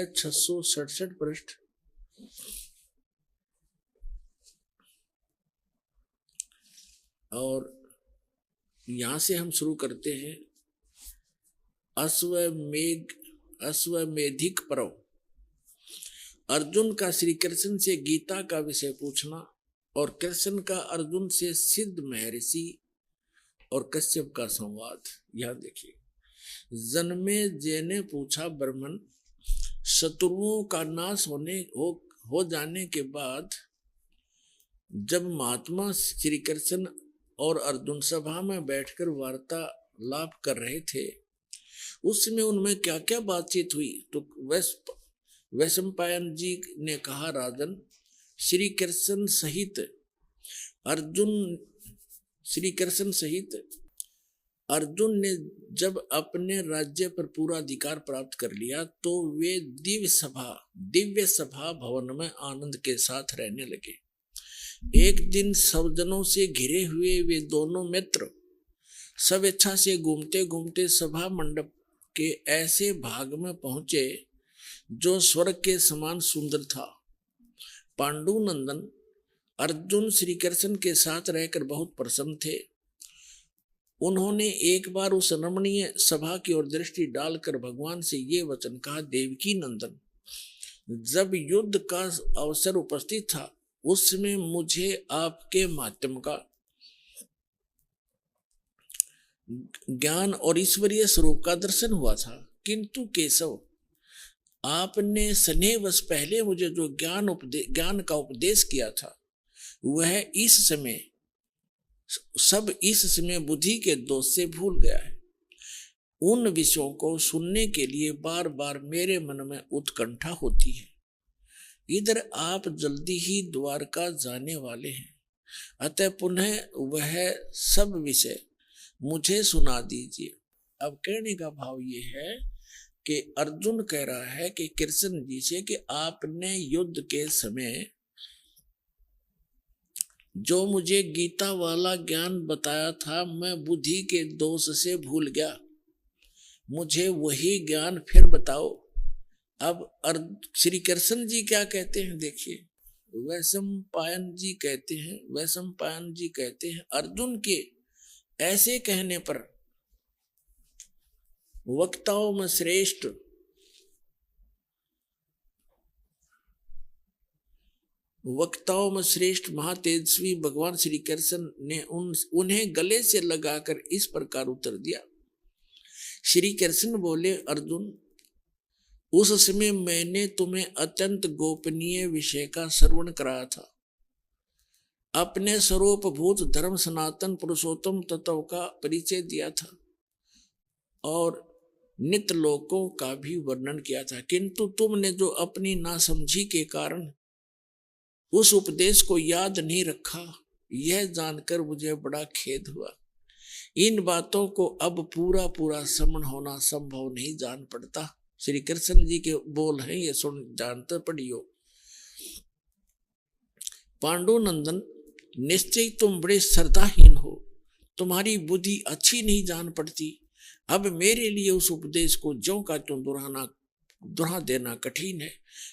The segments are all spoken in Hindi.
667 पृष्ठ। और यहां से हम शुरू करते हैं। अश्वमेधिक पर्व। अर्जुन का श्री कृष्ण से गीता का विषय पूछना और कृष्ण का अर्जुन से सिद्ध महर्षि और कश्यप का संवाद। यह देखिए, जन्मेजय ने पूछा, ब्राह्मण, शत्रुओं का नाश हो जाने के बाद जब महात्मा श्री कृष्ण और अर्जुन सभा में बैठकर वार्तालाप कर रहे थे, उसमें उनमें क्या क्या बातचीत हुई? तो वैशंपायन जी ने कहा, राजन, श्री कृष्ण सहित अर्जुन ने जब अपने राज्य पर पूरा अधिकार प्राप्त कर लिया तो वे दिव्य सभा भवन में आनंद के साथ रहने लगे। एक दिन सज्जनों से घिरे हुए वे दोनों मित्र स्वेच्छा से घूमते घूमते सभा मंडप के ऐसे भाग में पहुंचे जो स्वर्ग के समान सुंदर था। पांडुनंदन अर्जुन श्री कृष्ण के साथ रहकर बहुत प्रसन्न थे। उन्होंने एक बार उस रमणीय सभा की ओर दृष्टि डालकर भगवान से ये वचन कहा, देवकी नंदन, जब युद्ध का अवसर उपस्थित था उसमें मुझे आपके माध्यम का ज्ञान और ईश्वरीय स्वरूप का दर्शन हुआ था, किंतु केशव, आपने स्नेहवश पहले मुझे जो ज्ञान का उपदेश किया था वह इस समय बुद्धि के दोष से भूल गया है। उन विषयों को सुनने के लिए बार बार मेरे मन में उत्कंठा होती है। इधर आप जल्दी ही द्वारका जाने वाले हैं, अतः पुनः वह सब विषय मुझे सुना दीजिए। अब कहने का भाव ये है कि अर्जुन कह रहा है कि कृष्ण जी से कि आपने युद्ध के समय जो मुझे गीता वाला ज्ञान बताया था, मैं बुद्धि के दोष से भूल गया, मुझे वही ज्ञान फिर बताओ। अब श्री कृष्ण जी क्या कहते हैं, देखिए, वैशंपायन जी कहते हैं, अर्जुन के ऐसे कहने पर वक्ताओं में श्रेष्ठ महातेजस्वी भगवान श्री कृष्ण ने उन्हें गले से लगाकर इस प्रकार उत्तर दिया। श्री कृष्ण बोले, अर्जुन, उस समय मैंने तुम्हें अत्यंत गोपनीय विषय का श्रवण कराया था। अपने स्वरूप भूत धर्म सनातन पुरुषोत्तम तत्व का परिचय दिया था और नित्य लोकों का भी वर्णन किया था, किंतु तुमने जो अपनी नासमझी के कारण उस उपदेश को याद नहीं रखा, यह जानकर मुझे बड़ा खेद हुआ। इन बातों को अब पूरा समन होना संभव नहीं जान पड़ता। श्री कृष्ण जी के बोल हैं, ये सुन जानते पढ़ियो। पांडुनंदन, निश्चय तुम बड़े श्रद्धाहीन हो, तुम्हारी बुद्धि अच्छी नहीं जान पड़ती। अब मेरे लिए उस उपदेश को ज्यों का त्यों दोहरा देना कठिन है,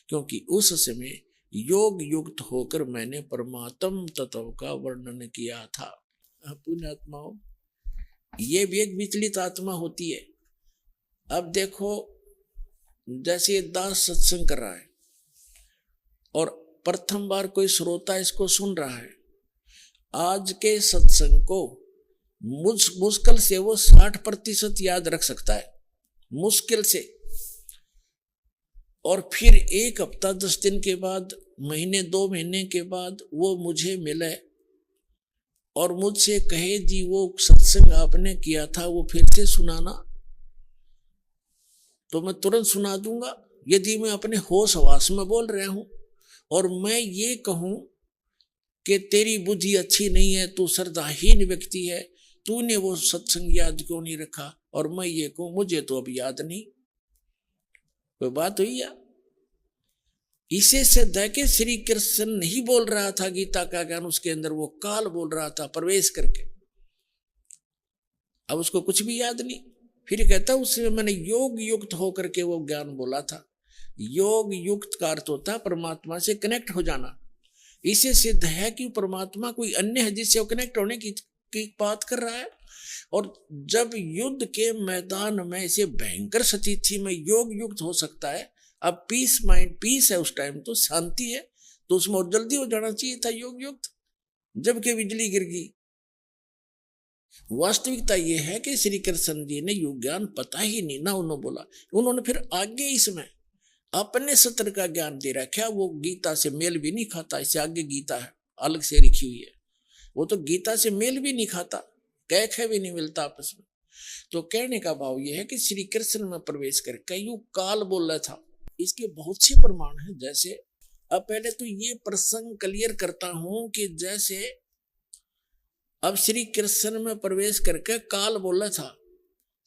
क्योंकि उस समय योग युक्त होकर मैंने परमात्म तत्व का वर्णन किया था। पुण्यात्माओं, ये भी एक विचलित आत्मा होती है। अब देखो, जैसे दास सत्संग कर रहा है और प्रथम बार कोई श्रोता इसको सुन रहा है, आज के सत्संग को मुश्किल से वो 60% याद रख सकता है, मुश्किल से। और फिर 1 हफ्ता 10 दिन के बाद, महीने 2 महीने के बाद वो मुझे मिले और मुझसे कहे, जी वो सत्संग आपने किया था वो फिर से सुनाना, तो मैं तुरंत सुना दूंगा। यदि मैं अपने होश हवास में बोल रहा हूं और मैं ये कहूं कि तेरी बुद्धि अच्छी नहीं है, तू श्रद्धाहीन व्यक्ति है, तूने वो सत्संग याद क्यों नहीं रखा, और मैं ये कहूं मुझे तो अब याद नहीं, कोई बात हुई या? इसे सिद्ध है कि श्री कृष्ण नहीं बोल रहा था गीता का ज्ञान, उसके अंदर वो काल बोल रहा था प्रवेश करके। अब उसको कुछ भी याद नहीं। फिर कहता उससे मैंने योग युक्त होकर के वो ज्ञान बोला था। योग युक्त का अर्थ होता है परमात्मा से कनेक्ट हो जाना। इसे सिद्ध है कि परमात्मा कोई अन्य है जिससे वो कनेक्ट होने की बात कर रहा है। और जब युद्ध के मैदान में इसे भयंकर स्थिति में योग युक्त हो सकता है, अब पीस माइंड पीस है उस टाइम, तो शांति है, तो उसमें और जल्दी हो जाना चाहिए था योग युक्त, जबकि बिजली गिर गई। वास्तविकता यह है कि श्री कृष्ण जी ने योग ज्ञान पता ही नहीं ना उन्होंने बोला, उन्होंने फिर आगे इसमें अपने सत्र का ज्ञान दे रखा। वो गीता से मेल भी नहीं खाता, इससे आगे गीता है अलग से लिखी हुई है, वो तो गीता से मेल भी नहीं खाता, कह भी नहीं मिलता आपस में। तो कहने का भाव यह है कि श्री कृष्ण में प्रवेश करके यूं काल बोल रहा था। इसके बहुत से प्रमाण हैं। जैसे अब पहले तो ये प्रसंग क्लियर करता हूं कि जैसे अब श्री कृष्ण में प्रवेश करके काल बोला था,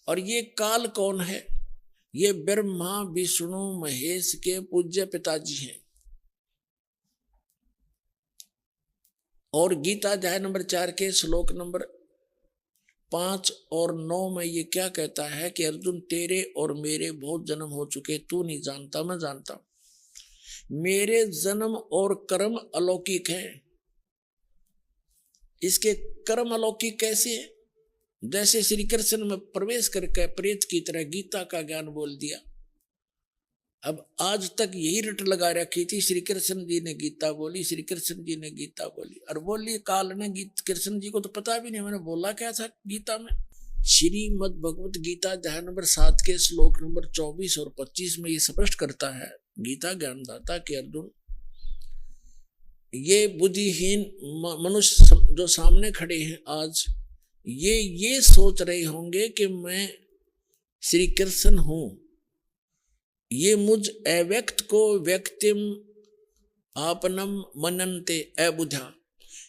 और ये काल कौन है? ये ब्रह्मा विष्णु महेश के पूज्य पिताजी हैं। और गीता अध्याय नंबर 4 के श्लोक नंबर 5 और 9 में ये क्या कहता है कि अर्जुन तेरे और मेरे बहुत जन्म हो चुके, तू नहीं जानता, मैं जानता हूं। मेरे जन्म और कर्म अलौकिक हैं। इसके कर्म अलौकिक कैसे है? जैसे श्री कृष्ण में प्रवेश करके प्रेत की तरह गीता का ज्ञान बोल दिया। अब आज तक यही रट लगा रखी थी, श्री कृष्ण जी ने गीता बोली, श्री कृष्ण जी ने गीता बोली, और बोली काल ने कृष्ण जी को तो पता भी नहीं मैंने बोला क्या था गीता में। श्रीमद् भगवत गीता अध्याय नंबर 7 के श्लोक नंबर 24 और 25 में ये स्पष्ट करता है गीता ज्ञानदाता कि अर्जुन, ये बुद्धिहीन मनुष्य जो सामने खड़े हैं आज, ये सोच रहे होंगे कि मैं श्री कृष्ण हूं। ये मुझ अव्यक्त को व्यक्तिम आपनम मनन्ते अबुझा,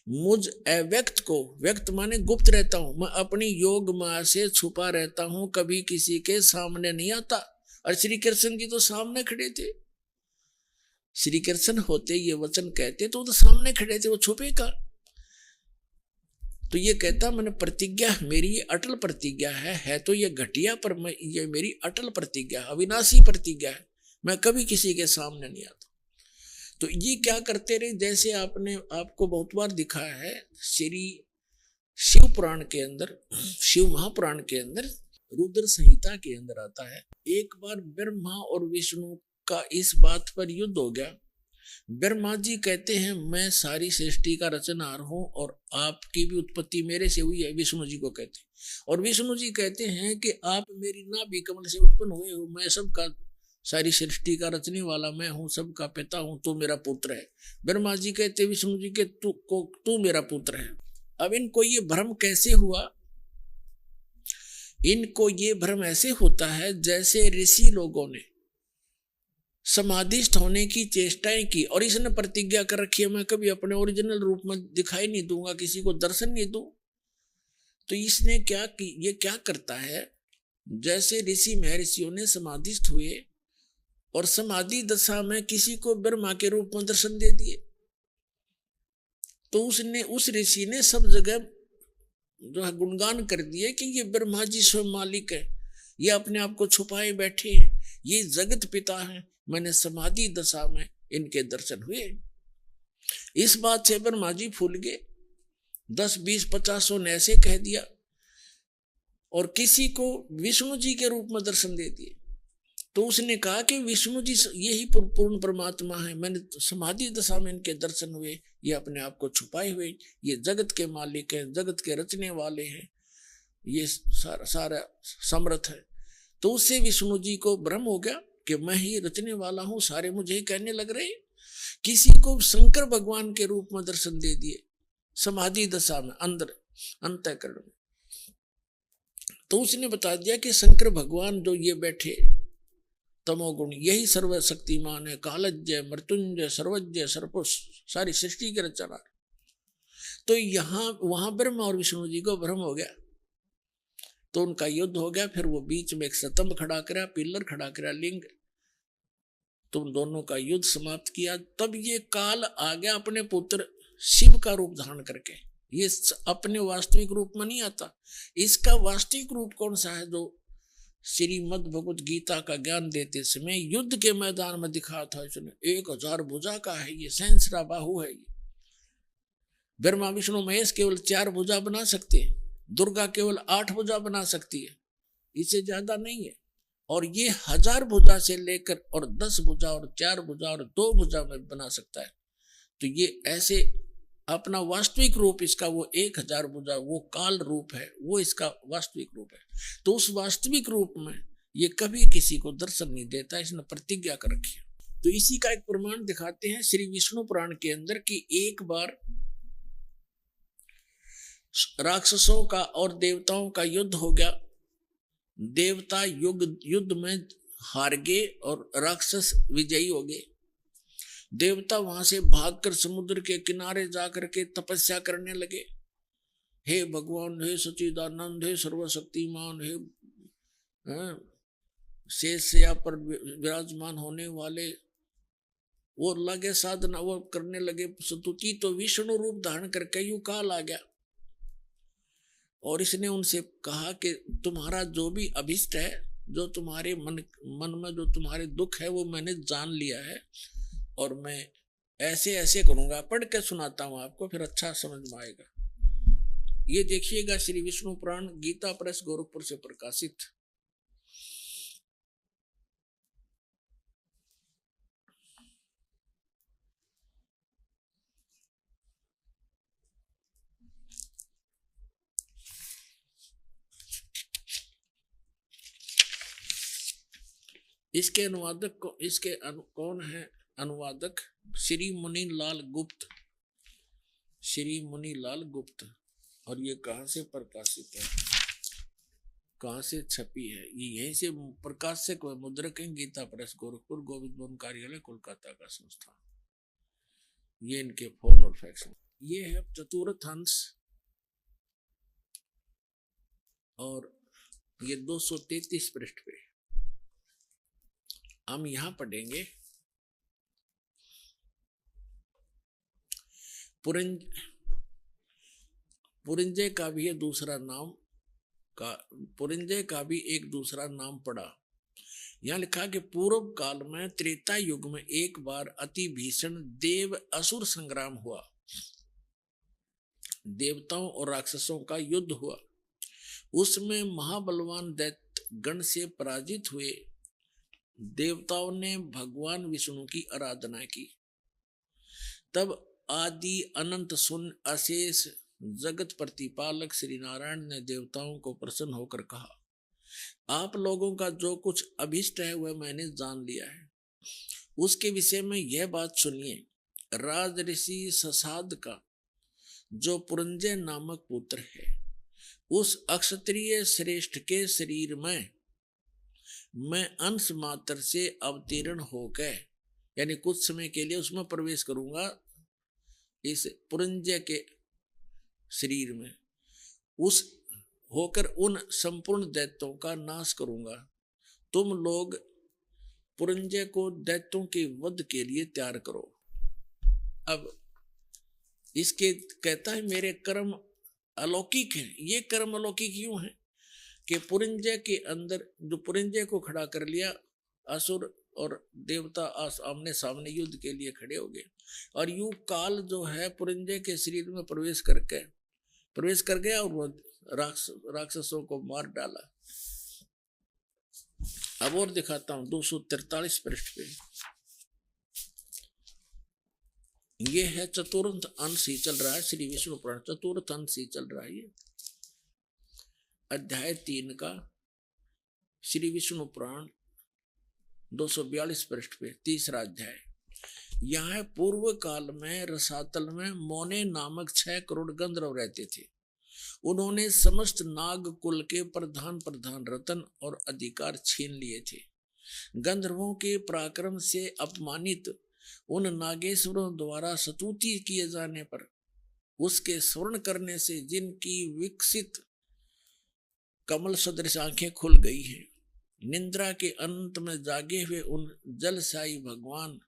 मुझ अव्यक्त को, व्यक्त माने गुप्त रहता हूं, मैं अपनी योग माया से छुपा रहता हूं, कभी किसी के सामने नहीं आता। और श्री कृष्ण जी तो सामने खड़े थे, श्री कृष्ण होते ये वचन कहते तो सामने खड़े थे, वो छुपे का। तो ये कहता मैंने प्रतिज्ञा, मेरी ये अटल प्रतिज्ञा है तो ये घटिया, पर मैं ये मेरी अटल प्रतिज्ञा, अविनाशी प्रतिज्ञा है, मैं कभी किसी के सामने नहीं आता। तो ये क्या करते रहे, जैसे आपने आपको बहुत बार दिखाया है श्री शिव पुराण के अंदर, शिव महापुराण के अंदर, रुद्र संहिता के अंदर आता है। एक बार ब्रह्मा और विष्णु का इस बात पर युद्ध हो गया। ब्रह्मा जी कहते हैं मैं सारी सृष्टि का रचनहार हूं और आपकी भी उत्पत्ति मेरे से हुई है, विष्णु जी को कहते हैं। और विष्णु जी कहते हैं कि आप मेरी नाभि कमल से उत्पन्न हुए हो, मैं सबका, सारी सृष्टि का रचने वाला मैं हूं, सबका पिता हूं, तू मेरा पुत्र है। ब्रह्मा जी कहते विष्णु जी के तू मेरा पुत्र है। अब इनको ये भ्रम कैसे हुआ? इनको ये भ्रम ऐसे होता है जैसे ऋषि लोगों ने समाधिस्थ होने की चेष्टाएं की, और इसने प्रतिज्ञा कर रखी है मैं कभी अपने ओरिजिनल रूप में दिखाई नहीं दूंगा, किसी को दर्शन नहीं दूं। तो इसने क्या की, ये क्या करता है, जैसे ऋषि महर्षियों ने समाधिस्थ हुए और समाधि दशा में किसी को ब्रह्मा के रूप में दर्शन दे दिए, तो उसने, उस ऋषि ने सब जगह जो है गुणगान कर दिए कि ये ब्रह्मा जी स्वयं मालिक है, ये अपने आप को छुपाए बैठे हैं, ये जगत पिता है, मैंने समाधि दशा में इनके दर्शन हुए। इस बात से ब्रह्मा जी फूल गए, 10 20 50 ने ऐसे कह दिया, और किसी को विष्णु जी के रूप में दर्शन दे दिए। तो उसने कहा कि विष्णु जी यही पूर्ण परमात्मा है, मैंने समाधि दशा में इनके दर्शन हुए, ये अपने आप को छुपाए हुए, ये जगत के मालिक हैं, जगत के रचने वाले हैं, ये सारा समर्थ है। तो उससे विष्णु जी को भ्रम हो गया कि मैं ही रचने वाला हूं, सारे मुझे ही कहने लग रहे। किसी को शंकर भगवान के रूप में दर्शन दे दिए समाधि दशा में, अंदर अंतःकरण में। तो उसने बता दिया कि शंकर भगवान जो ये बैठे तमोगुण, यही सर्वशक्तिमान है, कालज्ञ मृत्युंजय सर्वज्ञ सर्वपुष, सारी सृष्टि के रचना। तो वहां ब्रह्मा और विष्णु जी को भ्रम हो गया, तो उनका युद्ध हो गया। फिर वो बीच में एक स्तंभ खड़ा करा, पिलर खड़ा करा, लिंग, तुम दोनों का युद्ध समाप्त किया। तब ये काल आ गया अपने पुत्र शिव का रूप धारण करके। ये अपने वास्तविक रूप में नहीं आता। इसका वास्तविक रूप कौन सा है? जो श्रीमद् भगवत गीता का ज्ञान देते समय युद्ध के मैदान में दिखा था इसने। 1000 भुजा का है ये, सहस्रा बाहु है ये। ब्रह्मा विष्णु महेश केवल 4 भुजा बना सकते हैं, दुर्गा केवल 8 भुजा बना सकती है, इससे ज्यादा नहीं है। और ये 1000 भुजा से लेकर और 10 भुजा और 4 भुजा और 2 भुजा में बना सकता है। तो ये ऐसे अपना वास्तविक रूप इसका वो 1000 भुजा, वो काल रूप है, वो इसका वास्तविक रूप है। तो उस वास्तविक रूप में ये कभी किसी को दर्शन नहीं देता, इसने प्रतिज्ञा कर रखी है। तो इसी का एक प्रमाण दिखाते हैं श्री विष्णु पुराण के अंदर कि एक बार राक्षसों का और देवताओं का युद्ध हो गया। देवता युद्ध में हार गए और राक्षस विजयी हो गए। देवता वहां से भागकर समुद्र के किनारे जाकर के तपस्या करने लगे। हे भगवान, हे सच्चिदानंद, हे सर्वशक्तिमान, हे शेषया पर विराजमान होने वाले, वो लगे साधना, वो करने लगे स्तुति। तो विष्णु रूप धारण करके यूं काल आ गया और इसने उनसे कहा कि तुम्हारा जो भी अभिष्ट है, जो तुम्हारे मन में जो तुम्हारे दुख है, वो मैंने जान लिया है और मैं ऐसे ऐसे करूंगा। पढ़ के सुनाता हूं आपको, फिर अच्छा समझ में आएगा। ये देखिएगा श्री विष्णु पुराण, गीता प्रेस, गोरखपुर से प्रकाशित। इसके अनुवादक को, कौन है अनुवादक? श्री मुनीलाल गुप्त, श्री मुनीलाल गुप्त। और ये कहाँ से प्रकाशित है, कहाँ से छपी है? ये यहीं से प्रकाशक व मुद्रक है, गीता प्रेस, गोरखपुर, गोविंद भवन कार्यालय, कोलकाता का संस्थान। ये इनके फोन और फैक्स। ये है चतुर्थ अंश और ये 233 पृष्ठ पे हम यहां पढ़ेंगे। पुरंजय का भी दूसरा नाम पुरंजय का भी एक दूसरा नाम पड़ा। यहां लिखा कि पूर्व काल में त्रेता युग में एक बार अति भीषण देव असुर संग्राम हुआ। देवताओं और राक्षसों का युद्ध हुआ। उसमें महाबलवान दैत्य गण से पराजित हुए देवताओं ने भगवान विष्णु की आराधना की। तब आदि अनंत शून्य अशेष जगत प्रतिपालक श्री नारायण ने देवताओं को प्रसन्न होकर कहा, आप लोगों का जो कुछ अभिष्ट है वह मैंने जान लिया है। उसके विषय में यह बात सुनिए। राज ऋषि ससाद का जो पुरंजय नामक पुत्र है, उस अक्षत्रिय श्रेष्ठ के शरीर में मैं अंश मात्र से अवतीर्ण हो गए, यानी कुछ समय के लिए उसमें प्रवेश करूंगा, इस पुरंजय के शरीर में उस होकर उन संपूर्ण दैत्यों का नाश करूंगा। तुम लोग पुरंजय को दैत्यों के वध के लिए तैयार करो। अब इसके कहता है मेरे कर्म अलौकिक हैं। ये कर्म अलौकिक क्यों है कि पुरंजय के अंदर जो पुरंजय को खड़ा कर लिया, असुर और देवता आमने सामने युद्ध के लिए खड़े हो गए और यू काल जो है पुरंजय के शरीर में प्रवेश कर गया और वो राक्षसों को मार डाला। अब और दिखाता हूं 243 पृष्ठ पे। ये है चतुर्थ अंश ही चल रहा है, श्री विष्णु पुराण चतुर्थ अंश ही चल रहा है। ये अध्याय 3 का श्री विष्णु पुराण 242 पृष्ठ पे तीसरा अध्याय। यहाँ पूर्व काल में रसातल में मोने नामक 6 करोड़ गंधर्व रहते थे। उन्होंने समस्त नाग कुल के प्रधान रतन और अधिकार छीन लिए थे। गंधर्वों के पराक्रम से अपमानित उन नागेश्वरों द्वारा स्तुति किए जाने पर उसके स्वर्ण करने से जिनकी विकसित कमल सदृश आंखें खुल गई हैं, निंद्रा के अंत में जागे हुए उन जलसाई भगवान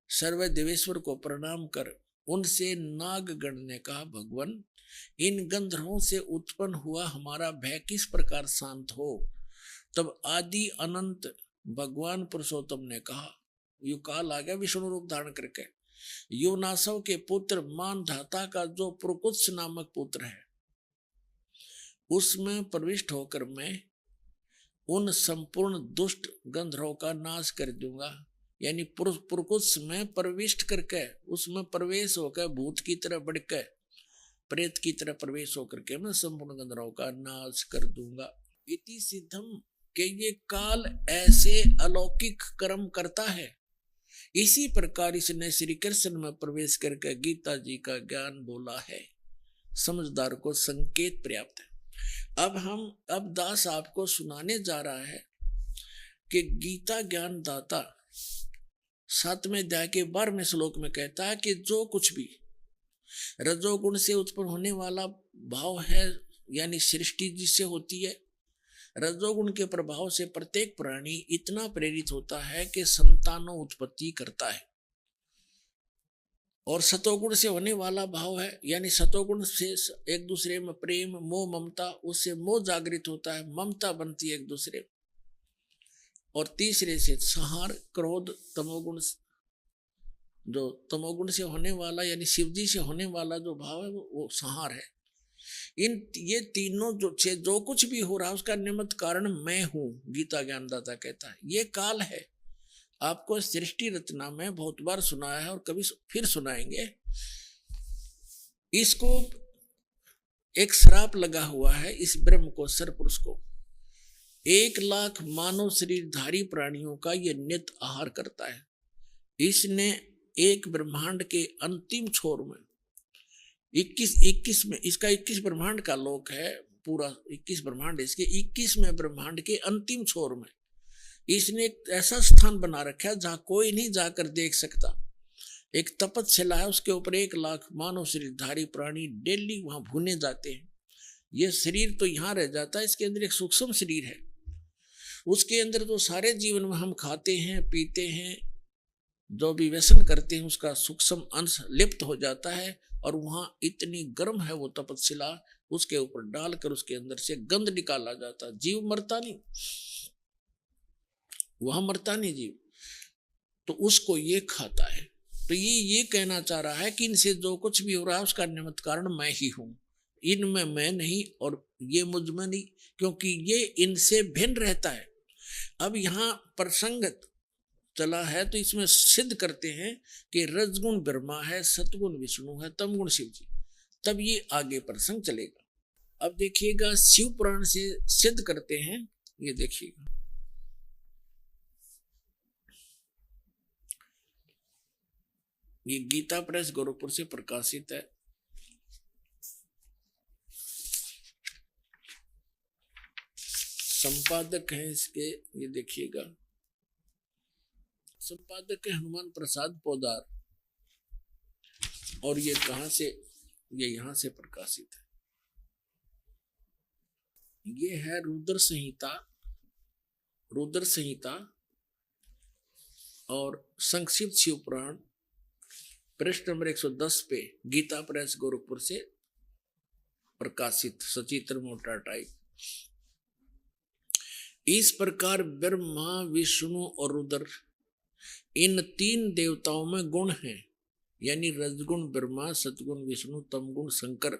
सर्वदेवेश्वर को प्रणाम कर उनसे नागगण ने कहा, भगवान इन गंधर्वों से उत्पन्न हुआ हमारा भय किस प्रकार शांत हो। तब आदि अनंत भगवान पुरुषोत्तम ने कहा, यु काल आ गया विष्णु रूप धारण करके, योनासव के पुत्र मान धाता का जो प्रकुत्स नामक पुत्र है, उसमें प्रविष्ट होकर मैं उन संपूर्ण दुष्ट गंधर्वों का नाश कर दूंगा। यानी प्रकुत्स में प्रविष्ट करके, उसमें प्रवेश होकर, भूत की तरह बढ़कर, प्रेत की तरह प्रवेश होकर के मैं संपूर्ण गंधर्वों का नाश कर दूंगा। इति सिद्धम के ये काल ऐसे अलौकिक कर्म करता है। इसी प्रकार इसने श्री कृष्ण में प्रवेश करके गीता जी का ज्ञान बोला है। समझदार को संकेत पर्याप्त है। अब दास आपको सुनाने जा रहा है कि गीता ज्ञान दाता 7वें अध्याय के 12वें श्लोक में कहता है कि जो कुछ भी रजोगुण से उत्पन्न होने वाला भाव है, यानी सृष्टि जिससे होती है, रजोगुण के प्रभाव से प्रत्येक प्राणी इतना प्रेरित होता है कि संतानों उत्पत्ति करता है। और सतोगुण से होने वाला भाव है, यानी सतोगुण से एक दूसरे में प्रेम मोह ममता, उससे मोह जागृत होता है, ममता बनती है एक दूसरे। और तीसरे से संहार क्रोध तमोगुण, जो तमोगुण से होने वाला यानी शिवजी से होने वाला जो भाव है वो संहार है। ये तीनों जो कुछ भी हो रहा है उसका निमित्त कारण मैं हूं, गीता ज्ञानदाता कहता है। ये काल है। आपको सृष्टि रचना में बहुत बार सुनाया है और कभी फिर सुनाएंगे। इसको एक श्राप लगा हुआ है इस ब्रह्म को, सरपुरुष को। 1,00,000 मानव शरीरधारी प्राणियों का ये नित्य आहार करता है। इसने एक ब्रह्मांड के अंतिम छोर में 21 में, इसका 21 ब्रह्मांड का लोक है, पूरा 21 ब्रह्मांड, इसके 21वें ब्रह्मांड के अंतिम छोर में इसने एक ऐसा स्थान बना रखा है जहां कोई नहीं जाकर देख सकता। एक तपस्या है, उसके ऊपर 1,00,000 मानव शरीरधारी प्राणी डेली वहां भूने जाते हैं। यह शरीर तो यहाँ रह जाता है, इसके अंदर एक सूक्ष्म शरीर है। उसके अंदर तो सारे जीवन में हम खाते हैं पीते हैं, जो भी व्यसन करते हैं, उसका सूक्ष्म अंश लिप्त हो जाता है। और वहां इतनी गर्म है वो तपस्या, उसके ऊपर डालकर उसके अंदर से गंध निकाला जाता। जीव मरता नहीं, वहां मरता नहीं जीव, तो उसको ये खाता है। तो ये कहना चाह रहा है कि इनसे जो कुछ भी हो रहा है उसका निमित्त कारण मैं ही हूं। इनमें मैं नहीं और ये मुझ में नहीं, क्योंकि ये इनसे भिन्न रहता है। अब यहाँ प्रसंगत चला है तो इसमें सिद्ध करते हैं कि रजगुण ब्रह्मा है, सतगुण विष्णु है, तमगुण शिव जी। तब ये आगे प्रसंग चलेगा। अब देखिएगा शिव पुराण से सिद्ध करते हैं। ये देखिएगा, ये गीता प्रेस गोरखपुर से प्रकाशित है। संपादक हैं इसके, ये देखिएगा, संपादक है हनुमान प्रसाद पोदार। और ये कहां से, ये यहां से प्रकाशित है। ये है रुद्र संहिता और संक्षिप्त शिव पुराण, पृष्ठ नंबर 110 पे, गीता प्रेस गोरखपुर से प्रकाशित, सचित्र मोटा टाइप। इस प्रकार ब्रह्मा विष्णु और रुद्र, इन 3 देवताओं में गुण हैं, यानी रजगुण ब्रह्मा, सतगुण विष्णु, तमगुण शंकर।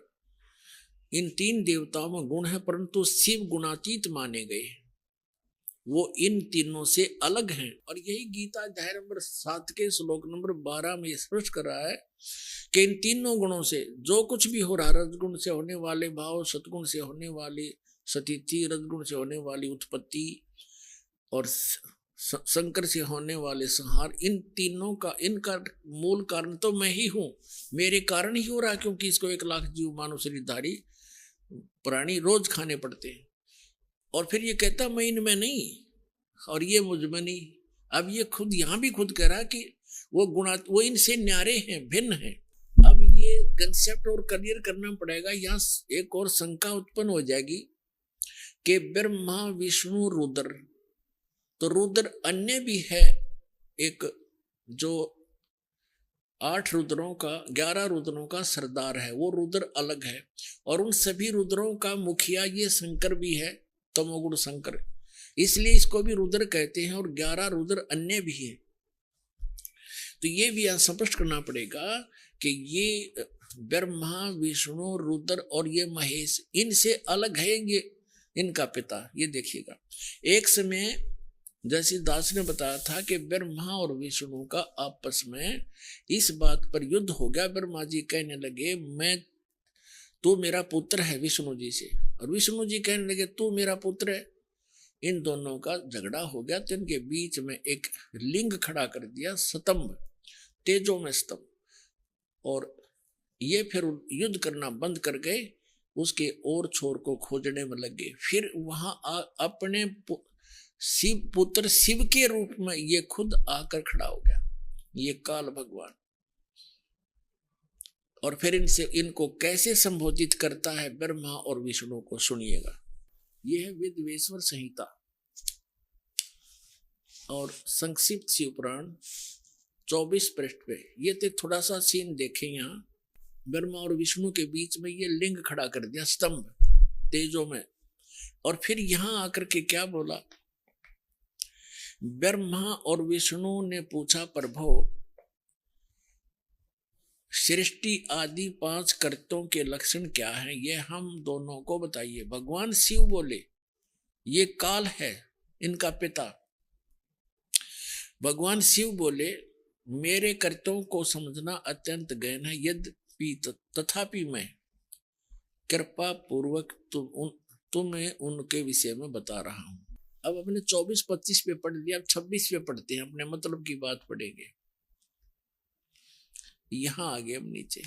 इन 3 देवताओं में गुण है, परंतु शिव गुणातीत माने गए, वो इन तीनों से अलग हैं। और यही गीता अध्याय नंबर 7 के श्लोक नंबर 12 में स्पष्ट कर रहा है कि इन तीनों गुणों से जो कुछ भी हो रहा, रजगुण से होने वाले भाव, सतगुण से होने वाली स्थिति, रजगुण से होने वाली उत्पत्ति और शंकर से होने वाले संहार, इन तीनों का, इनका मूल कारण तो मैं ही हूं। मेरे कारण ही हो रहा, क्योंकि इसको 1,00,000 जीव मानव शरीरधारी प्राणी रोज खाने पड़ते हैं। और फिर ये कहता मैं इनमें नहीं और ये मुझ में नहीं। अब ये खुद यहां भी खुद कह रहा कि वो इनसे न्यारे हैं, भिन्न हैं। अब ये कंसेप्ट और क्लियर करना पड़ेगा। यहाँ एक और शंका उत्पन्न हो जाएगी कि ब्रह्मा विष्णु रुद्र, तो रुद्र अन्य भी है, एक जो 8 रुद्रों का, 11 रुद्रों का सरदार है, वो रुद्र अलग है। और उन सभी रुद्रों का मुखिया ये शंकर भी है, तमोगुण शंकर। इसलिए इसको भी रुद्र कहते हैं, और 11 रुद्र अन्य भी है। तो ये भी यहाँ स्पष्ट करना पड़ेगा कि ये ब्रह्मा, विष्णु, रुद्र और ये महेश इनसे अलग है ये इनका पिता। ये देखिएगा, एक समय जैसे दास ने बताया था कि ब्रह्मा और विष्णु का आपस में इस बात पर युद्ध हो गया। ब्रह्मा जी कहने लगे तू मेरा पुत्र है विष्णु जी से, और विष्णु जी कहने लगे तू मेरा पुत्र है। इन दोनों का झगड़ा हो गया, तो इनके बीच में एक लिंग खड़ा कर दिया, स्तंभ, तेजो में स्तंभ, और ये फिर युद्ध करना बंद कर गए, उसके और छोर को खोजने में लगे। फिर वहां अपने शिव पुत्र शिव के रूप में ये खुद आकर खड़ा हो गया, ये काल भगवान। और फिर इनको कैसे संबोधित करता है ब्रह्मा और विष्णु को, सुनिएगा। यह है वेदवेश्वर संहिता और संक्षिप्त शिव पुराण 24 पृष्ठ पे। ये तो थोड़ा सा सीन देखें, यहाँ ब्रह्मा और विष्णु के बीच में ये लिंग खड़ा कर दिया, स्तंभ तेजो में। और फिर यहां आकर के क्या बोला, ब्रह्मा और विष्णु ने पूछा, प्रभु सृष्टि आदि 5 कर्तों के लक्षण क्या हैं, ये हम दोनों को बताइए। भगवान शिव बोले, ये काल है इनका पिता। भगवान शिव बोले, मेरे कर्तों को समझना अत्यंत गहन है, यद्यपि तथापि मैं कृपा पूर्वक तुम्हें उनके विषय में बता रहा हूं। अब अपने 24-25 पे पढ़ लिया, अब 26 पे पढ़ते हैं, अपने मतलब की बात पढ़ेंगे। यहां आगे अब नीचे,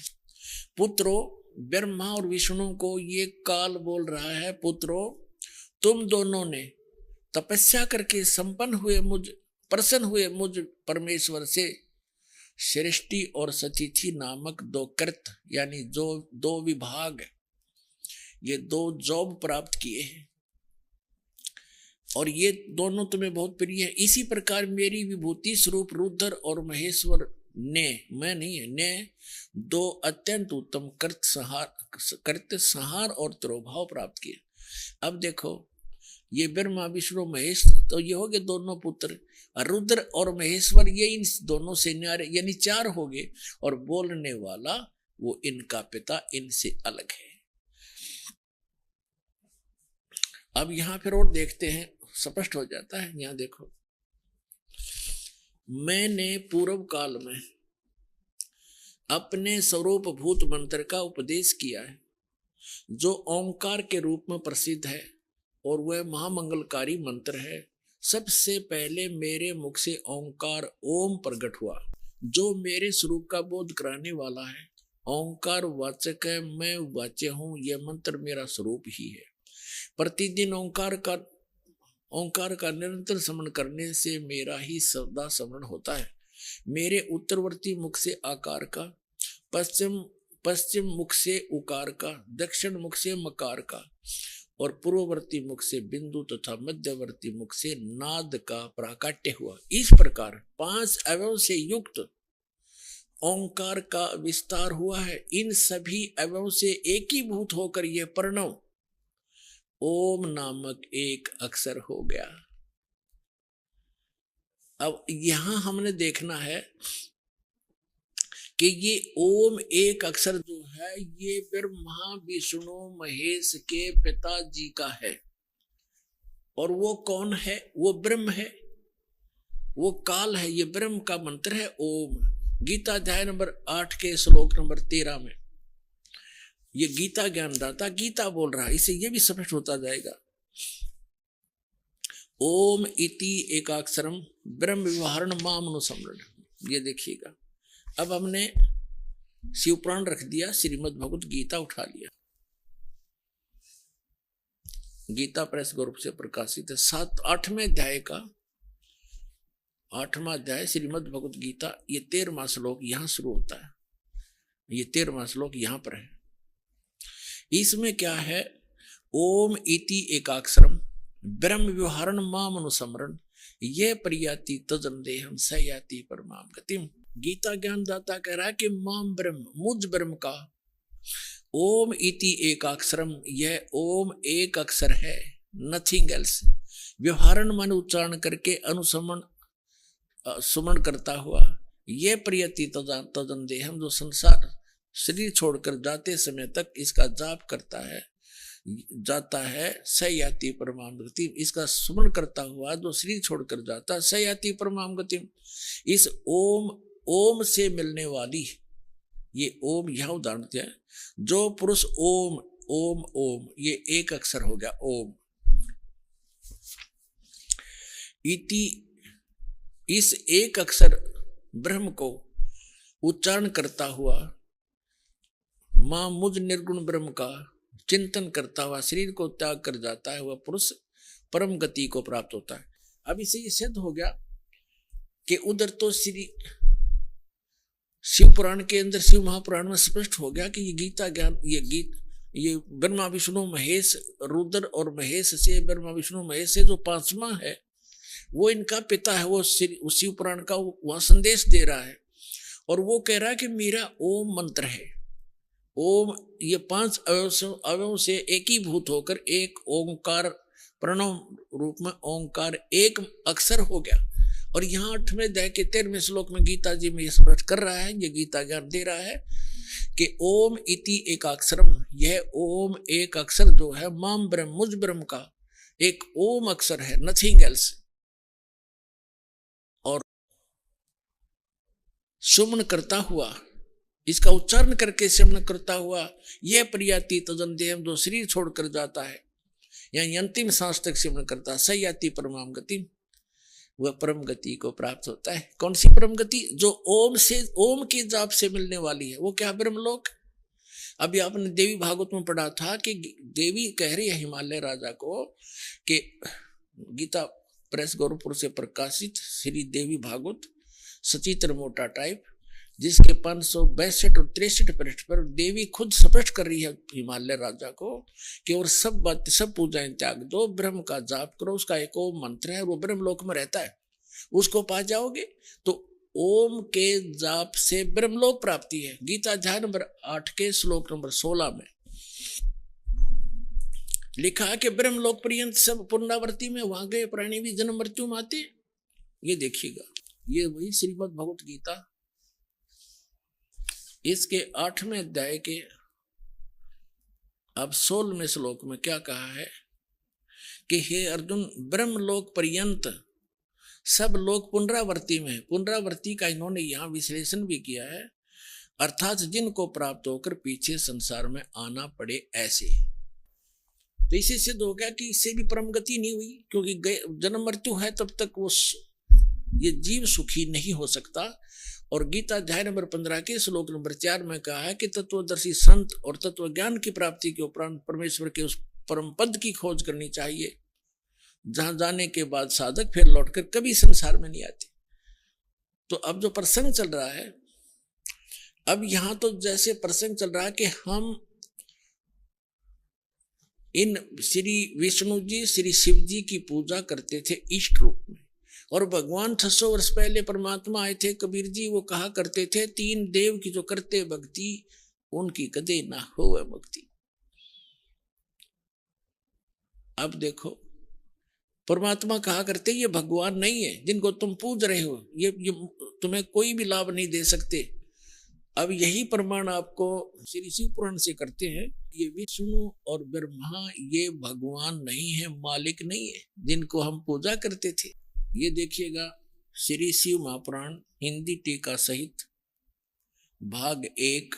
पुत्रो, ब्रह्मा और विष्णु को ये काल बोल रहा है, पुत्रो तुम दोनों ने तपस्या करके प्रसन्न हुए मुझ परमेश्वर से सृष्टि और सतिथि नामक 2 कृत, यानी जो 2 विभाग, ये 2 जॉब प्राप्त किए हैं, और ये दोनों तुम्हें बहुत प्रिय है। इसी प्रकार मेरी विभूति स्वरूप रुद्र और महेश्वर ने, मैं नहीं है, ने 2 अत्यंत उत्तम कृत संहार और तिरोभाव प्राप्त किए। अब देखो, ये ब्रह्मा विष्णु महेश, तो ये हो गए दोनों पुत्र। रुद्र और महेश्वर ये इन दोनों से न्यारे, यानी 4 हो गए, और बोलने वाला वो इनका पिता इनसे अलग है। अब यहां फिर और देखते हैं, स्पष्ट हो जाता है। यहां देखो, मैंने पूर्व काल में अपने स्वरूप भूत मंत्र का उपदेश किया है, जो ओंकार के रूप में प्रसिद्ध है, और वह महामंगलकारी मंत्र है। सबसे पहले मेरे मुख से ओंकार ओम प्रकट हुआ, जो मेरे स्वरूप का बोध कराने वाला है। ओंकार वाचक है, मैं वाच्य हूं, यह मंत्र मेरा स्वरूप ही है। प्रतिदिन ओंकार का निरंतर स्मरण करने से मेरा ही सदा स्मरण होता है। मेरे उत्तरवर्ती मुख से आकार का, पश्चिम मुख से उकार का, दक्षिण मुख से मकार का, और पूर्ववर्ती मुख से बिंदु तथा मध्यवर्ती मुख से नाद का प्राकट्य हुआ। इस प्रकार 5 अवयव से युक्त ओंकार का विस्तार हुआ है। इन सभी अवयव से एकीभूत होकर यह प्रणव ओम नामक एक अक्षर हो गया। अब यहां हमने देखना है कि ये ओम एक अक्षर जो है, ये ब्रह्मा विष्णु महेश के पिताजी का है। और वो कौन है? वो ब्रह्म है, वो काल है। ये ब्रह्म का मंत्र है ओम। गीता अध्याय नंबर 8 के श्लोक नंबर 13 में ये गीता ज्ञानदाता गीता बोल रहा है। इससे ये भी स्पष्ट होता जाएगा। ओम इति एकाक्षरम ब्रह्म व्यवहारण मामनुसमरण। ये देखिएगा, अब हमने शिवपुराण रख दिया, श्रीमद् भगवत गीता उठा लिया। गीता प्रेस ग्रुप से प्रकाशित है। 8वें अध्याय का 8वां अध्याय श्रीमद् भगवत गीता। ये 13वां श्लोक यहां शुरू होता है। ये 13वां श्लोक यहां पर है। इसमें क्या है? ओम इति एकाक्षरम ब्रह्म व्यवहारण माम अनुसमरण ये प्रियाति तजन देहम सयाति परमाम गतिम। गीता ज्ञानदाता कह रहा है कि माम ब्रह्म, मुझ ब्रह्म का ओम इति एकाक्षरम, यह ओम एक अक्षर है, नथिंग एल्स। व्यवहारण मन उच्चारण करके अनुसमण सुमन करता हुआ ये प्रियति तदन देहम, जो संसार शरीर छोड़कर जाते समय तक इसका जाप करता है जाता है, सयाति परमाम गति, इसका सुमन करता हुआ जो शरीर छोड़कर जाता है सयाति परमाम गति। इस ओम से मिलने वाली, ये ओम यह उदाहरण दिया, जो पुरुष ओम ओम ओम, ये एक अक्षर हो गया ओम, इति इस एक अक्षर ब्रह्म को उच्चारण करता हुआ मां मुझ निर्गुण ब्रह्म का चिंतन करता हुआ शरीर को त्याग कर जाता है, वह पुरुष परम गति को प्राप्त होता है। अब इसे ये सिद्ध हो गया कि उधर तो श्री शिव पुराण के अंदर, शिव महापुराण में स्पष्ट हो गया कि ये गीता ज्ञान, ये ब्रह्मा विष्णु महेश, रुद्र और महेश से, ब्रह्मा विष्णु महेश से जो पांचवा है वो इनका पिता है, वो शिव पुराण का वह संदेश दे रहा है। और वो कह रहा है कि मेरा ओम मंत्र है, ओम ये 5 अवयवों से एकीभूत होकर एक ओंकार प्रणव रूप में ओंकार एक अक्षर हो गया। और यहाँ 8वें अध्याय के 13वें श्लोक में गीता जी में स्पष्ट कर रहा है, ये गीता ज्ञान दे रहा है कि ओम इति एक अक्षरम, यह ओम एक अक्षर जो है माम ब्रह्म, मुझ ब्रह्म का एक ओम अक्षर है, नथिंग एल्स। और सुमन करता हुआ, इसका उच्चारण करके श्रवण करता हुआ यह प्रियाति तदन देहम, जो शरीर छोड़कर जाता है यानी अंतिम सांस तक श्रवण करता, सयाति परमाम गति, वह परम गति को प्राप्त होता है। कौन सी परम गति? जो ओम से, ओम के जाप से मिलने वाली है। वो क्या? ब्रह्मलोक। अभी आपने देवी भागवत में पढ़ा था कि देवी कह रही है हिमालय राजा को कि गीता प्रेस गोरखपुर से प्रकाशित श्री देवी भागवत सचित्र मोटा टाइप, जिसके 562 और 63 पृष्ठ पर देवी खुद स्पष्ट कर रही है हिमालय राजा को कि और सब बात, सब पूजाएं त्याग दो, ब्रह्म का जाप करो, उसका एक ओम मंत्र है, वो ब्रह्मलोक में रहता है, उसको पा जाओगे। तो ओम के जाप से ब्रह्मलोक प्राप्ति है। गीता अध्याय नंबर 8 के श्लोक नंबर 16 में लिखा है कि ब्रह्मलोक पर्यंत सब पुनरावृत्ति में, वहां गए प्राणी भी जन्म मृत्यु में आते। ये देखिएगा, ये वही श्रीमद् भगवत गीता, इसके 8वें अध्याय के अब 16वें श्लोक में क्या कहा है कि हे अर्जुन, ब्रह्मलोक पर्यंत सब लोग पुनरावृत्ति में, पुनरावृत्ति का इन्होंने यहां विश्लेषण भी किया है, अर्थात जिनको प्राप्त होकर पीछे संसार में आना पड़े ऐसे। तो इसे सिद्ध हो गया कि इससे भी परम गति नहीं हुई, क्योंकि जन्म मृत्यु है तब तक वो ये जीव सुखी नहीं हो सकता। और गीता अध्याय नंबर 15 के श्लोक नंबर 4 में कहा है कि तत्वदर्शी संत और तत्व ज्ञान की प्राप्ति के उपरांत परमेश्वर के उस परम पद की खोज करनी चाहिए, जहां जाने के बाद साधक फिर लौटकर कभी संसार में नहीं आते। तो अब जो प्रसंग चल रहा है, अब यहां तो जैसे प्रसंग चल रहा है कि हम इन श्री विष्णु जी, श्री शिव जी की पूजा करते थे इष्ट रूप में, और भगवान 600 वर्ष पहले परमात्मा आए थे, कबीर जी वो कहा करते थे, 3 देव की जो करते भक्ति उनकी कदे ना हो मुक्ति। अब देखो, परमात्मा कहा करते ये भगवान नहीं है जिनको तुम पूज रहे हो, ये तुम्हें कोई भी लाभ नहीं दे सकते। अब यही प्रमाण आपको श्री शिव पुराण से करते हैं, ये विष्णु और ब्रह्मा ये भगवान नहीं है, मालिक नहीं है जिनको हम पूजा करते थे। ये देखिएगा श्री शिव महापुराण हिंदी टीका सहित भाग 1,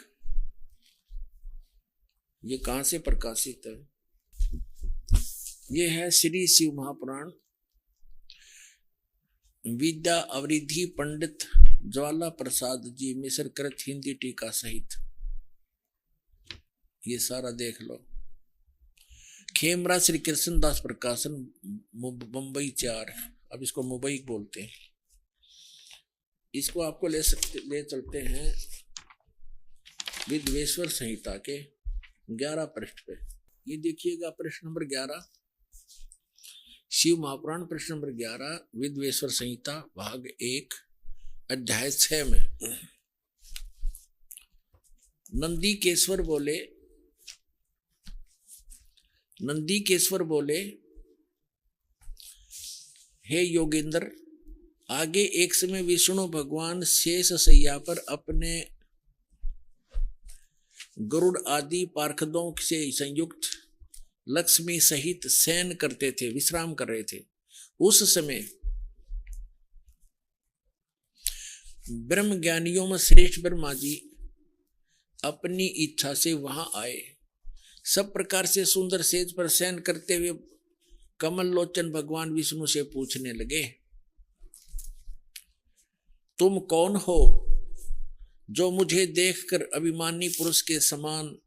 ये कहां से प्रकाशित है? ये है श्री शिव महापुराण विद्या अवरिधि पंडित ज्वाला प्रसाद जी मिश्र कृत हिंदी टीका सहित, ये सारा देख लो। खेमरा श्री कृष्णदास प्रकाशन मुंबई 4, अब इसको मुंबई बोलते हैं। इसको आपको ले चलते हैं विद्वेश्वर संहिता के 11 पृष्ठ पे। ये देखिएगा प्रश्न नंबर 11, शिव महापुराण प्रश्न नंबर 11, विद्वेश्वर संहिता भाग 1 अध्याय 6 में नंदीकेश्वर बोले हे योगेंद्र, आगे एक समय विष्णु भगवान शेष शैया पर अपने गरुड़ आदि पार्षदों से संयुक्त लक्ष्मी सहित शयन करते थे, विश्राम कर रहे थे। उस समय ब्रह्म ज्ञानियों में श्रेष्ठ ब्रह्मा जी अपनी इच्छा से वहां आए। सब प्रकार से सुंदर सेज पर शयन करते हुए कमल लोचन भगवान विष्णु से पूछने लगे, तुम कौन हो जो मुझे देखकर अभिमानी पुरुष के समान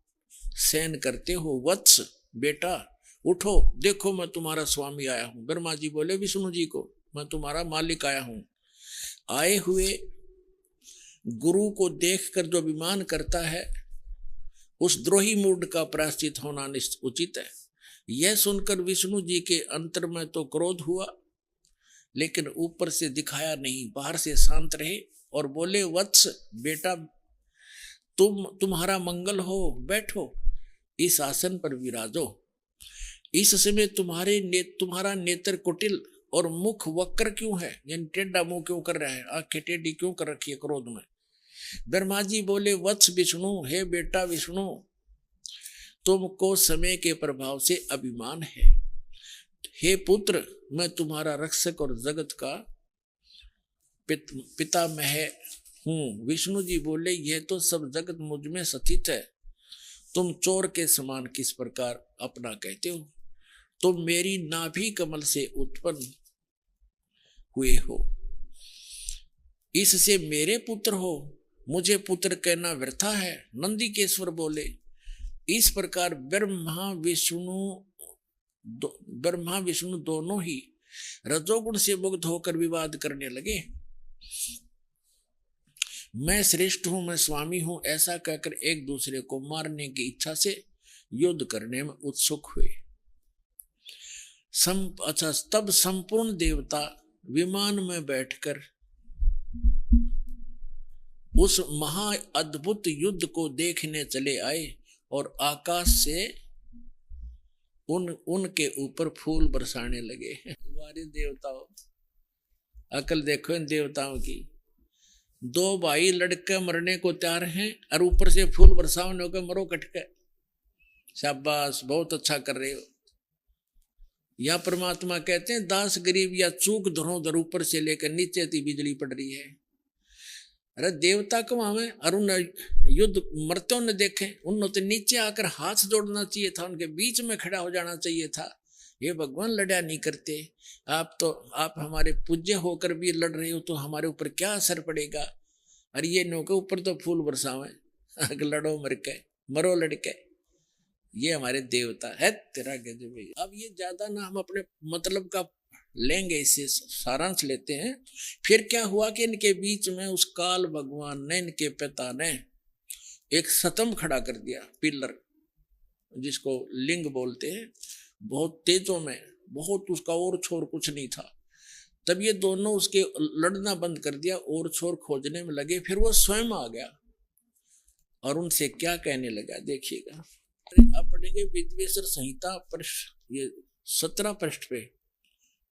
शयन करते हो? वत्स, बेटा उठो, देखो मैं तुम्हारा स्वामी आया हूं। ब्रह्मा जी बोले विष्णु जी को, मैं तुम्हारा मालिक आया हूं। आए हुए गुरु को देखकर जो अभिमान करता है उस द्रोही मूढ़ का प्रायश्चित होना उचित है। यह सुनकर विष्णु जी के अंतर में तो क्रोध हुआ, लेकिन ऊपर से दिखाया नहीं, बाहर से शांत रहे और बोले, वत्स बेटा तुम्हारा मंगल हो, बैठो, इस आसन पर विराजो। इस समय तुम्हारा नेत्र कुटिल और मुख वक्र क्यों है, यानी टेढ़ा मुंह क्यों कर रहा है, आंखें टेढ़ी क्यों कर रखी है क्रोध में? ब्रह्मा जी बोले, वत्स विष्णु, हे बेटा विष्णु, तुमको समय के प्रभाव से अभिमान है। हे पुत्र, मैं तुम्हारा रक्षक और जगत का पितामह हूं। विष्णु जी बोले, यह तो सब जगत मुझ में स्थित है, तुम चोर के समान किस प्रकार अपना कहते हो? तुम मेरी नाभि कमल से उत्पन्न हुए हो, इससे मेरे पुत्र हो, मुझे पुत्र कहना व्यर्था है। नंदिकेश्वर बोले, इस प्रकार ब्रह्मा विष्णु दोनों ही रजोगुण से मुक्त होकर विवाद करने लगे। मैं श्रेष्ठ हूं, मैं स्वामी हूं, ऐसा कहकर एक दूसरे को मारने की इच्छा से युद्ध करने में उत्सुक हुए। तब संपूर्ण देवता विमान में बैठकर उस महा अद्भुत युद्ध को देखने चले आए और आकाश से उनके ऊपर फूल बरसाने लगे। हमारे देवताओं, अकल देखो इन देवताओं की। दो भाई लड़के मरने को तैयार हैं और ऊपर से फूल बरसाने को मरो कटके। शाबाश, बहुत अच्छा कर रहे हो। या परमात्मा कहते हैं, दास गरीब या चूक धरोधर ऊपर से लेकर नीचे तक बिजली पड़ रही है। अरे देवता को हमें अरुण युद्ध मरते ने देखे, उन्होंने तो नीचे आकर हाथ जोड़ना चाहिए था, उनके बीच में खड़ा हो जाना चाहिए था। ये भगवान लड़ा नहीं करते। आप हमारे पूज्य होकर भी लड़ रहे हो तो हमारे ऊपर क्या असर पड़ेगा? अरे ये नो के ऊपर तो फूल बरसावे, लड़ो मरो लड़के। ये हमारे देवता है। तेरा गजब। अब ये ज्यादा ना हम अपने मतलब का लेंगे, इससे सारांश लेते हैं। फिर क्या हुआ कि इनके बीच में उस काल भगवान ने, इनके पिता ने एक सतम खड़ा कर दिया, पिलर, जिसको लिंग बोलते हैं। बहुत तेजों में, बहुत उसका और छोर कुछ नहीं था। तब ये दोनों उसके लड़ना बंद कर दिया और छोर खोजने में लगे। फिर वो स्वयं आ गया और उनसे क्या कहने लगा, देखिएगा। अब पढ़ेंगे विद्वेश्वर संहिता पृष्ठ, ये 17 पृष्ठ पे।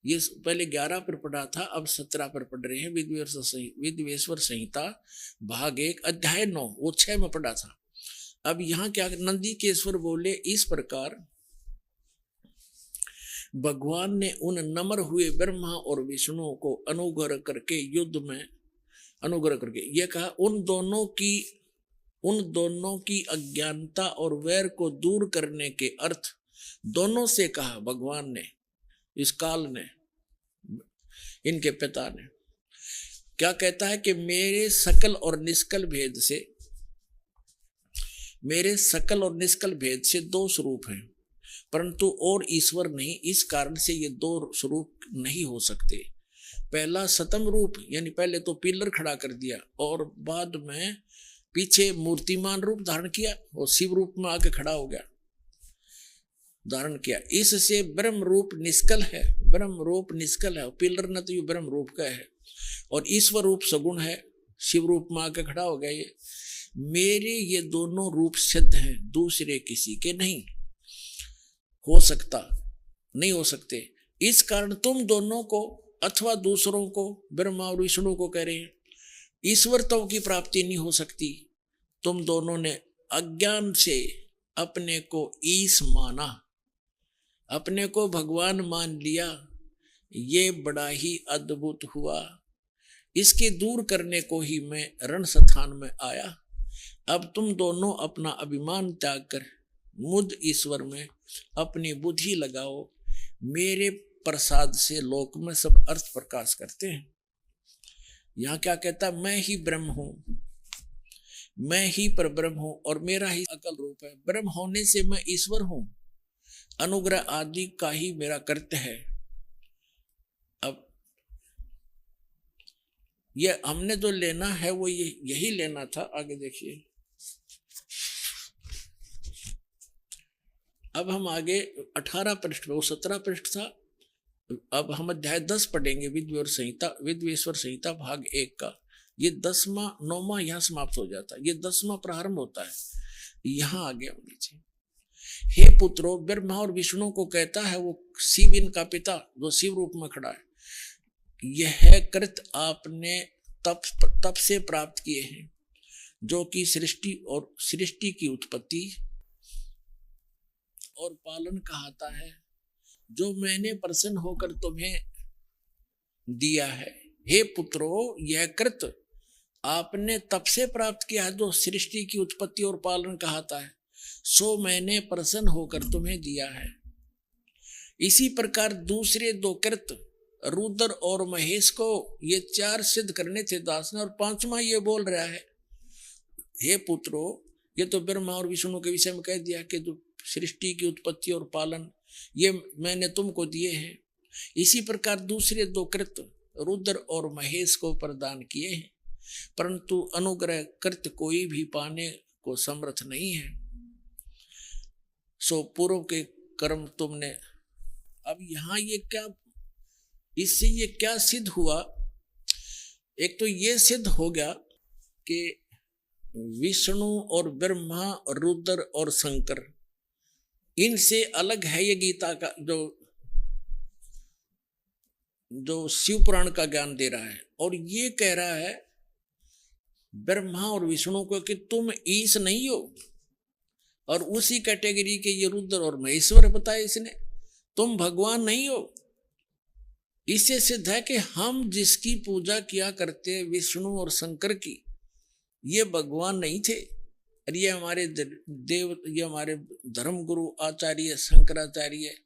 ये पहले 11 पर पढ़ा था, अब 17 पर पढ़ रहे हैं। विद्वेश्वर संहिता भाग 1 अध्याय 9, वो 6 में पढ़ा था। अब यहाँ क्या, नंदिकेश्वर बोले, इस प्रकार भगवान ने उन नम्र हुए ब्रह्मा और विष्णु को अनुग्रह करके युद्ध में अनुग्रह करके ये कहा, उन दोनों की अज्ञानता और वैर को दूर करने के अर्थ दोनों से कहा भगवान ने, इस काल ने, इनके पिता ने। क्या कहता है कि मेरे सकल और निष्कल भेद से 2 स्वरूप हैं, परंतु और ईश्वर नहीं। इस कारण से ये 2 स्वरूप नहीं हो सकते। पहला सतम रूप, यानी पहले तो पिलर खड़ा कर दिया और बाद में पीछे मूर्तिमान रूप धारण किया और शिव रूप में आके खड़ा हो गया, धारण किया। इससे ब्रह्म रूप निष्कल है, पिलर न तो ये ब्रह्म रूप का है, और ईश्वर रूप सगुण है, शिव रूप में आके खड़ा हो गया। ये मेरे ये दोनों रूप सिद्ध हैं, दूसरे किसी के नहीं हो सकते। इस कारण तुम दोनों को अथवा दूसरों को, ब्रह्मा और विष्णु को कह रहे हैं, ईश्वरत्व की प्राप्ति नहीं हो सकती। तुम दोनों ने अज्ञान से अपने को ईश माना, अपने को भगवान मान लिया। ये बड़ा ही अद्भुत हुआ। इसके दूर करने को ही मैं रणस्थान में आया। अब तुम दोनों अपना अभिमान त्याग कर मुझ ईश्वर में अपनी बुद्धि लगाओ। मेरे प्रसाद से लोक में सब अर्थ प्रकाश करते हैं। यहां क्या कहता, मैं ही ब्रह्म हूं, मैं ही परब्रह्म हूं और मेरा ही अकल रूप है। ब्रह्म होने से मैं ईश्वर हूं, अनुग्रह आदि का ही मेरा कर्तव्य है। अब ये हमने जो लेना है वो यही लेना था। आगे देखिए, अब हम आगे 18 पृष्ठ पे, वो 17 पृष्ठ था। अब हम अध्याय 10 पढ़ेंगे, विद्वेश्वर संहिता भाग 1 का। ये 10वां 9वां यहाँ समाप्त हो जाता है, ये 10वां प्रारंभ होता है। यहाँ आगे हम नीचे, हे पुत्रो, ब्रह्मा और विष्णु को कहता है वो शिव इनका पिता जो शिव रूप में खड़ा है, यह कृत आपने तप से प्राप्त किए हैं, जो कि सृष्टि और सृष्टि की उत्पत्ति और पालन कहता है, जो मैंने प्रसन्न होकर तुम्हें दिया है। हे पुत्रो, यह कृत आपने तप से प्राप्त किया है, जो सृष्टि की उत्पत्ति और पालन कहता है, सो मैंने प्रसन्न होकर तुम्हें दिया है। इसी प्रकार दूसरे दो कृत रुद्र और महेश को ये 4 सिद्ध करने थे दास ने, और 5वां ये बोल रहा है, हे पुत्रो, ये तो ब्रह्मा और विष्णु के विषय में कह दिया कि जो सृष्टि की उत्पत्ति और पालन ये मैंने तुमको दिए हैं। इसी प्रकार दूसरे 2 कृत रुद्र और महेश को प्रदान किए हैं, परंतु अनुग्रह कृत कोई भी पाने को समर्थ नहीं है। सो पूर्व के कर्म तुमने। अब यहां ये क्या, इससे ये क्या सिद्ध हुआ? एक तो ये सिद्ध हो गया कि विष्णु और ब्रह्मा, रुद्र और शंकर, इनसे अलग है ये गीता का जो शिव पुराण का ज्ञान दे रहा है। और ये कह रहा है ब्रह्मा और विष्णु को कि तुम ईश नहीं हो, और उसी कैटेगरी के ये रुद्र और महेश्वर बताए इसने, तुम भगवान नहीं हो। इससे सिद्ध है कि हम जिसकी पूजा किया करते विष्णु और शंकर की, ये भगवान नहीं थे। और ये हमारे देव, ये हमारे धर्म गुरु आचार्य शंकराचार्य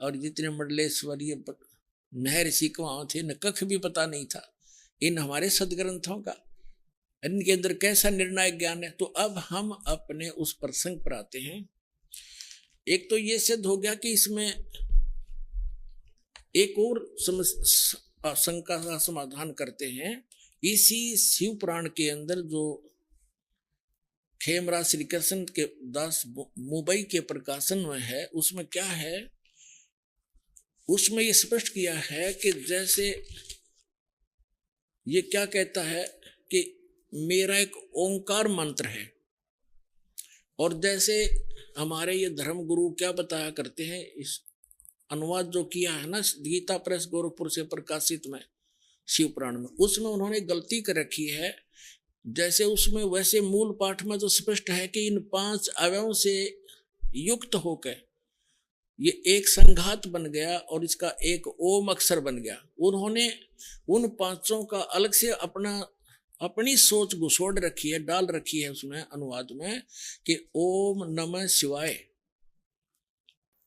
और जितने मंडलेश्वर, ये महर्षि को वहां थे न, कख भी पता नहीं था इन हमारे सदग्रंथों का, इनके अंदर कैसा निर्णायक ज्ञान है। तो अब हम अपने उस प्रसंग पर आते हैं। एक तो ये सिद्ध हो गया कि इसमें एक और शंका का समाधान करते हैं। इसी शिव पुराण के अंदर जो खेमराज श्री कृष्ण के दास मुंबई के प्रकाशन में है, उसमें क्या है, उसमें ये स्पष्ट किया है कि जैसे ये क्या कहता है कि मेरा एक ओंकार मंत्र है, और जैसे हमारे ये धर्म गुरु क्या बताया करते हैं, इस अनुवाद जो किया है ना गीता प्रेस गोरखपुर से प्रकाशित में शिव पुराण में, उसमें उन्होंने गलती कर रखी है। जैसे उसमें वैसे मूल पाठ में तो स्पष्ट है कि इन 5 अवयवों से युक्त होकर ये एक संघात बन गया और इसका एक ओम अक्षर बन गया। उन्होंने उन 5 का अलग से अपनी सोच घुसोड़ रखी है, डाल रखी है उसमें अनुवाद में कि ओम नमः शिवाय,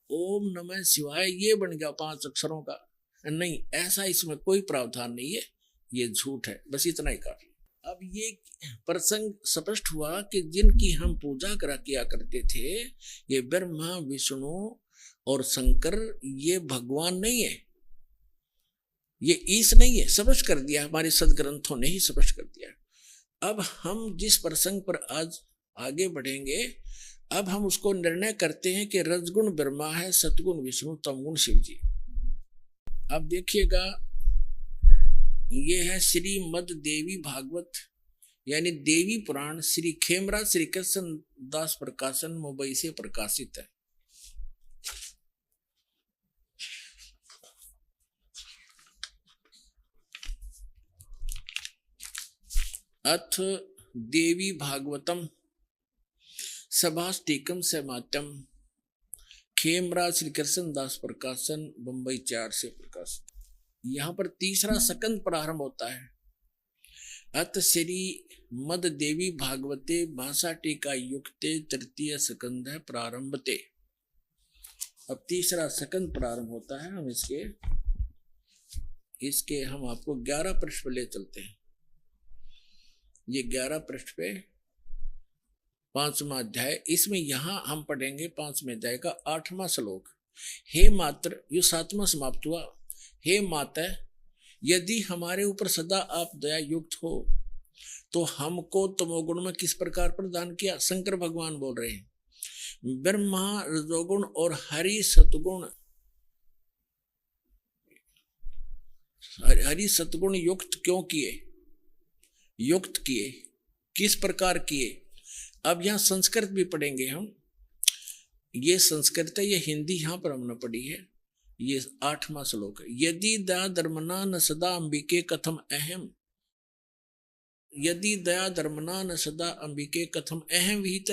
ओम नमः शिवाय ये बन गया 5 अक्षरों का। नहीं, ऐसा इसमें कोई प्रावधान नहीं है, ये झूठ है। बस इतना ही काफी। अब ये प्रसंग स्पष्ट हुआ कि जिनकी हम पूजा किया करते थे, ये ब्रह्मा विष्णु और शंकर, ये भगवान नहीं है, ये ईश नहीं है। स्पष्ट कर दिया, हमारे सदग्रंथों ने ही स्पष्ट कर दिया। अब हम जिस प्रसंग पर आज आगे बढ़ेंगे, अब हम उसको निर्णय करते हैं कि रजगुण ब्रह्मा है, सतगुण विष्णु, तमगुण शिव जी। अब देखिएगा, ये है श्रीमद देवी भागवत यानी देवी पुराण, श्री खेमराज श्री कृष्ण दास प्रकाशन मुंबई से प्रकाशित है। अथ देवी भागवतम सभाष्टिकम समात्यम खेमराज श्री कृष्ण दास प्रकाशन बंबई 4 से प्रकाशित। यहाँ पर तीसरा सकंद प्रारंभ होता है। अथ श्री मद देवी भागवते भाषा टीका युक्ते तृतीय सकंद है प्रारंभते। अब तीसरा सकंद प्रारंभ होता है। हम इसके हम आपको 11 पृष्ठ पे ले चलते हैं। ये 11 पृष्ठ पे 5वां अध्याय, इसमें यहां हम पढ़ेंगे 5वें अध्याय का 8वां श्लोक। हे मात्र, ये 7वां समाप्त हुआ। हे माता, यदि हमारे ऊपर सदा आप दया युक्त हो तो हमको तमोगुण में किस प्रकार प्रदान किया। शंकर भगवान बोल रहे हैं। ब्रह्मा रजोगुण और हरि सतगुण, हरि सतगुण युक्त क्यों किए, युक्त किए, किस प्रकार किए। अब यहां संस्कृत भी पढ़ेंगे हम। ये संस्कृत है, ये हिंदी यहां पर हमने पढ़ी है। ये 8वां श्लोक है। यदि दया धर्मना न सदा अंबिके कथम अहम, यदि दया धर्मना न सदा अंबिके कथम अहम विहित,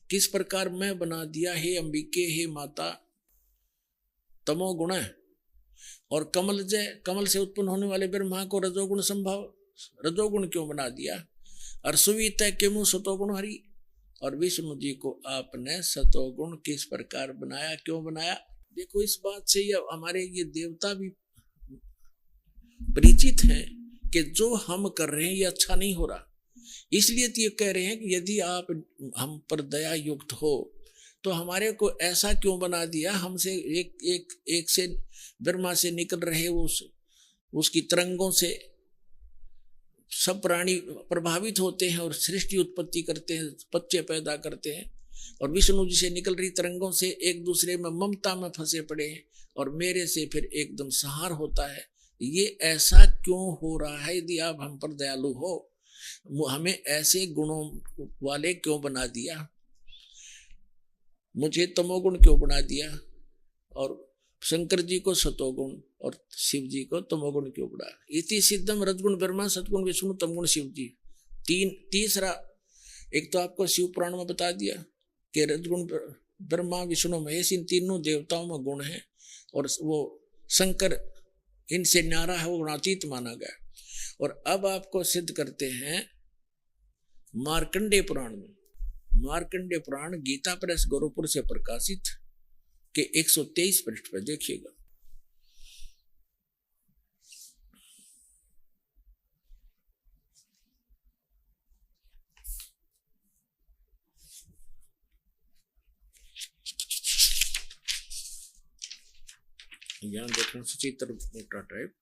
किस प्रकार मैं बना दिया हे अंबिके, हे माता, तमोगुण और कमल जय, कमल से उत्पन्न होने वाले ब्रह्मा को रजोगुण संभव, रजोगुण क्यों बना दिया। और सुवित किमु सतोगुण हरि, और विष्णु जी को आपने सतोगुण किस प्रकार बनाया, क्यों बनाया। देखो, इस बात से ये हमारे ये देवता भी परिचित हैं कि जो हम कर रहे हैं ये अच्छा नहीं हो रहा। इसलिए तो ये कह रहे हैं कि यदि आप हम पर दया युक्त हो तो हमारे को ऐसा क्यों बना दिया। हमसे एक से ब्रह्मा से निकल रहे उसकी तरंगों से सब प्राणी प्रभावित होते हैं और सृष्टि उत्पत्ति करते हैं, बच्चे पैदा करते हैं। और विष्णु जी से निकल रही तरंगों से एक दूसरे में ममता में फंसे पड़े हैं और मेरे से फिर एकदम संहार होता है। ये ऐसा क्यों हो रहा है। यदि आप हम पर दयालु हो, हमें ऐसे गुणों वाले क्यों बना दिया, मुझे तमोगुण क्यों बना दिया, और शंकर जी को सतोगुण और शिव जी को तमोगुण क्यों बना। इति सिद्धम रजगुण ब्रह्मा सतगुण विष्णु तमगुण शिव जी। तीसरा, एक तो आपको शिव पुराण में बता दिया कि रजगुण ब्रह्मा विष्णु महेश इन तीनों देवताओं में गुण है, और वो शंकर इनसे न्यारा है, वो गुणातीत माना गया। और अब आपको सिद्ध करते हैं मार्कंडेय पुराण में। मार्कंडेय पुराण गीता प्रेस गोरखपुर से प्रकाशित के 123 पृष्ठ पर देखिएगा। यहाँ देखना सचित्र मोटा टाइप।